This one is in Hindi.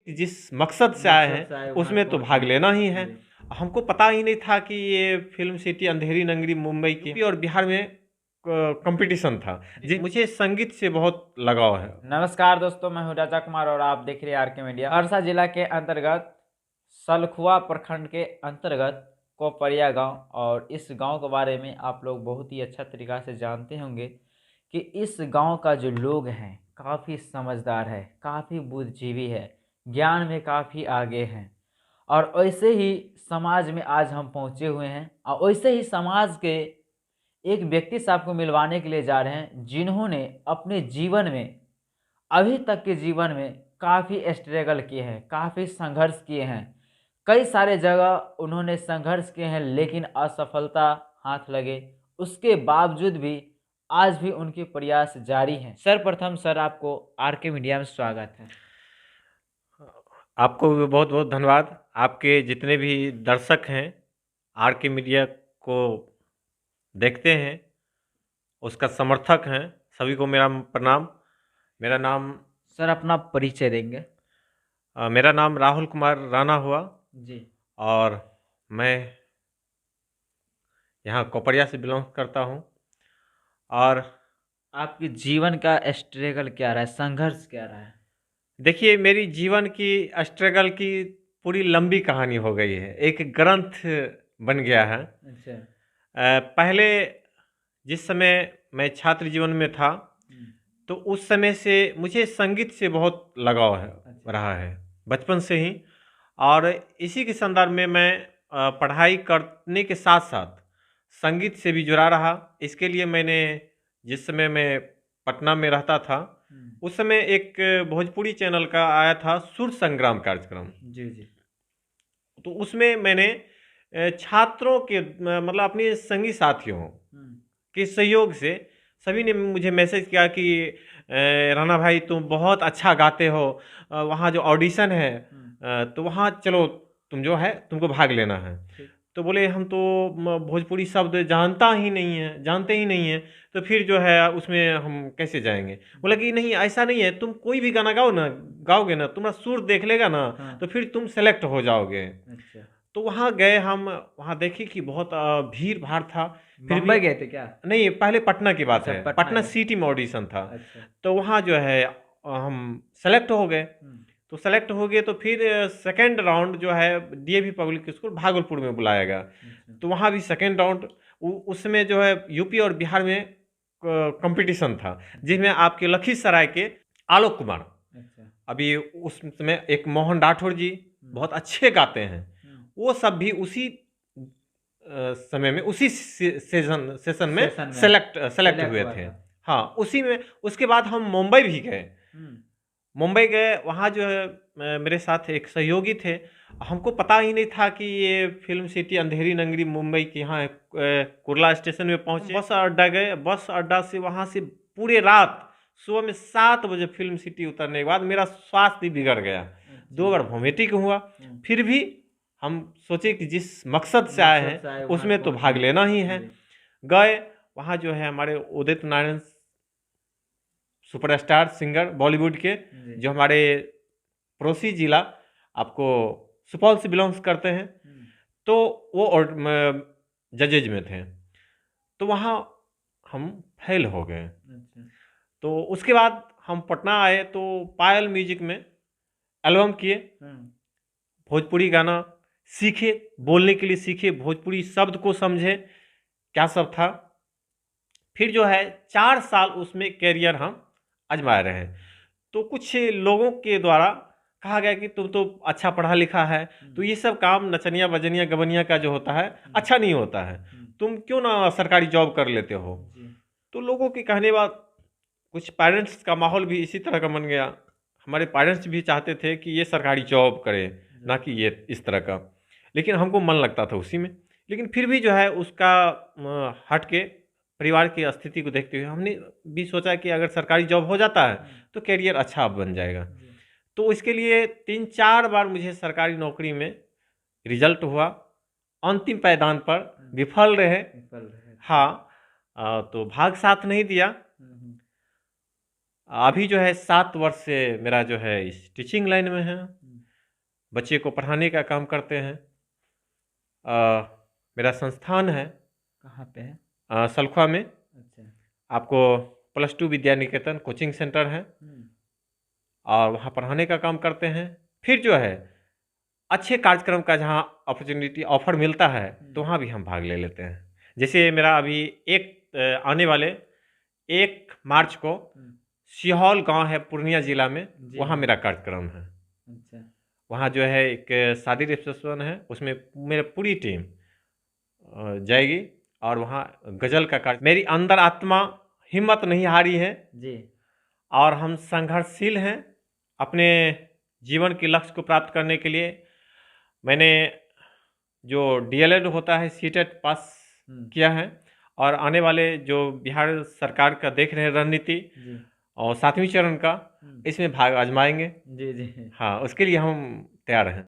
जिस मकसद से आए हैं उसमें तो भाग लेना ही है। हमको पता ही नहीं था कि ये फिल्म सिटी अंधेरी नगरी मुंबई की और बिहार में कंपटीशन था। जी, मुझे संगीत से बहुत लगाव है। नमस्कार दोस्तों, मैं हूं राजा कुमार और आप देख रहे हैं आरके मीडिया। अरसा जिला के अंतर्गत सलखुआ प्रखंड के अंतर्गत कोपरिया गांव, और इस गांव के बारे में आप लोग बहुत ही अच्छा तरीका से जानते होंगे कि इस गांव का जो लोग हैं काफ़ी समझदार है, काफ़ी बुद्धिजीवी है, ज्ञान में काफ़ी आगे हैं। और वैसे ही समाज में आज हम पहुंचे हुए हैं और वैसे ही समाज के एक व्यक्ति से आपको मिलवाने के लिए जा रहे हैं जिन्होंने अपने जीवन में, अभी तक के जीवन में काफ़ी स्ट्रगल किए हैं, काफ़ी संघर्ष किए हैं। कई सारे जगह उन्होंने संघर्ष किए हैं लेकिन असफलता हाथ लगे, उसके बावजूद भी आज भी उनके प्रयास जारी हैं। सर्वप्रथम सर, आपको आरके मीडिया में स्वागत है। आपको भी बहुत बहुत धन्यवाद। आपके जितने भी दर्शक हैं आर के मीडिया को देखते हैं, उसका समर्थक हैं, सभी को मेरा प्रणाम। मेरा नाम सर अपना परिचय देंगे? मेरा नाम राहुल कुमार राणा हुआ जी। और मैं यहाँ कोपरिया से बिलोंग करता हूँ। और आपके जीवन का स्ट्रगल क्या रहा है, संघर्ष क्या रहा है? देखिए, मेरी जीवन की स्ट्रगल की पूरी लंबी कहानी हो गई है, एक ग्रंथ बन गया है। अच्छा। पहले जिस समय मैं छात्र जीवन में था तो उस समय से मुझे संगीत से बहुत लगाव है, रहा है बचपन से ही। और इसी के संदर्भ में मैं पढ़ाई करने के साथ साथ संगीत से भी जुड़ा रहा। इसके लिए मैंने, जिस समय मैं पटना में रहता था, उस समय एक भोजपुरी चैनल का आया था सुर संग्राम कार्यक्रम। जी जी। तो उसमें मैंने छात्रों के मतलब अपने संगी साथियों के सहयोग से सभी ने मुझे मैसेज किया कि राणा भाई तुम बहुत अच्छा गाते हो, वहाँ जो ऑडिशन है तो वहाँ चलो, तुम जो है तुमको भाग लेना है। तो बोले हम तो भोजपुरी शब्द जानते ही नहीं हैं, तो फिर जो है उसमें हम कैसे जाएंगे। बोला कि नहीं, ऐसा नहीं है, तुम कोई भी गाना गाओगे ना, तुम्हारा सुर देख लेगा ना, तो फिर तुम सेलेक्ट हो जाओगे। अच्छा। तो वहाँ गए हम, वहाँ देखे कि बहुत भीड़ भाड़ था। फिर भी मुंबई गए थे क्या? नहीं, पहले पटना की बात अच्छा, है, पटना पटना गए। सिटी में ऑडिशन था। अच्छा। तो वहाँ जो है हम सेलेक्ट हो गए। तो सेलेक्ट हो गए तो फिर सेकेंड राउंड जो है डीएवी पब्लिक स्कूल भागलपुर में बुलाया गया। तो वहाँ भी सेकेंड राउंड, उसमें जो है यूपी और बिहार में कंपटीशन था, जिसमें आपके लखीसराय के आलोक कुमार, अच्छा। अभी उस समय एक मोहन राठौर जी बहुत अच्छे गाते हैं, वो सब भी उसी समय में, उसी सेशन में सेलेक्ट हुए थे। हाँ, उसी में। उसके बाद हम मुंबई भी गए। मुंबई गए, वहाँ जो है मेरे साथ एक सहयोगी थे। हमको पता ही नहीं था कि ये फिल्म सिटी अंधेरी नगरी मुंबई के यहाँ है। कुर्ला स्टेशन में पहुँचे, बस अड्डा गए, बस अड्डा से वहाँ से पूरे रात सुबह में 7 बजे फिल्म सिटी उतरने के बाद मेरा स्वास्थ्य ही बिगड़ गया। 2 बार वोमिटिंग हुआ। फिर भी हम सोचे कि जिस मकसद से आए हैं उसमें तो भाग लेना ही है। गए, वहाँ जो है हमारे उदित नारायण सुपरस्टार सिंगर बॉलीवुड के, जो हमारे पड़ोसी जिला आपको सुपौल से बिलोंग्स करते हैं, तो वो जजेज में थे। तो वहाँ हम फेल हो गए। तो उसके बाद हम पटना आए तो पायल म्यूजिक में एल्बम किए, भोजपुरी गाना सीखे, बोलने के लिए सीखे, भोजपुरी शब्द को समझे क्या सब था। फिर जो है 4 साल उसमें कैरियर हम आजमा रहे हैं। तो कुछ लोगों के द्वारा कहा गया कि तुम तो अच्छा पढ़ा लिखा है, तो ये सब काम नचनिया बजनिया गबनिया का जो होता है अच्छा नहीं होता है, तुम क्यों ना सरकारी जॉब कर लेते हो। तो लोगों के कहने बाद कुछ पेरेंट्स का माहौल भी इसी तरह का बन गया। हमारे पेरेंट्स भी चाहते थे कि ये सरकारी जॉब करे, ना कि ये इस तरह का। लेकिन हमको मन लगता था उसी में। लेकिन फिर भी जो है उसका हट के परिवार की स्थिति को देखते हुए हमने भी सोचा कि अगर सरकारी जॉब हो जाता है तो कैरियर अच्छा बन जाएगा। तो इसके लिए 3-4 बार मुझे सरकारी नौकरी में रिजल्ट हुआ, अंतिम पायदान पर विफल रहे। हाँ, तो भाग साथ नहीं दिया। अभी जो है 7 वर्ष से मेरा जो है इस टीचिंग लाइन में है। बच्चे को पढ़ाने का काम करते हैं। मेरा संस्थान है कहाँ पे है? सलखुआ में। अच्छा। आपको +2 विद्या निकेतन कोचिंग सेंटर है और वहाँ पढ़ाने का काम करते हैं। फिर जो है अच्छे कार्यक्रम का जहाँ अपॉर्चुनिटी ऑफर मिलता है तो वहाँ भी हम भाग ले लेते हैं। जैसे मेरा अभी आने वाले 1 मार्च को सिहौल गांव है पूर्णिया जिला में, वहाँ मेरा कार्यक्रम है। अच्छा। वहाँ जो है एक शादी रिसेप्शन है, उसमें मेरी पूरी टीम जाएगी और वहाँ गज़ल का कार्य। मेरी अंदर आत्मा हिम्मत नहीं हारी है जी। और हम संघर्षशील हैं अपने जीवन के लक्ष्य को प्राप्त करने के लिए। मैंने जो DLED होता है सीटेट पास किया है और आने वाले जो बिहार सरकार का देख रहे हैं रणनीति और 7वें चरण का, इसमें भाग आजमाएंगे। जी जी। हाँ, उसके लिए हम तैयार हैं।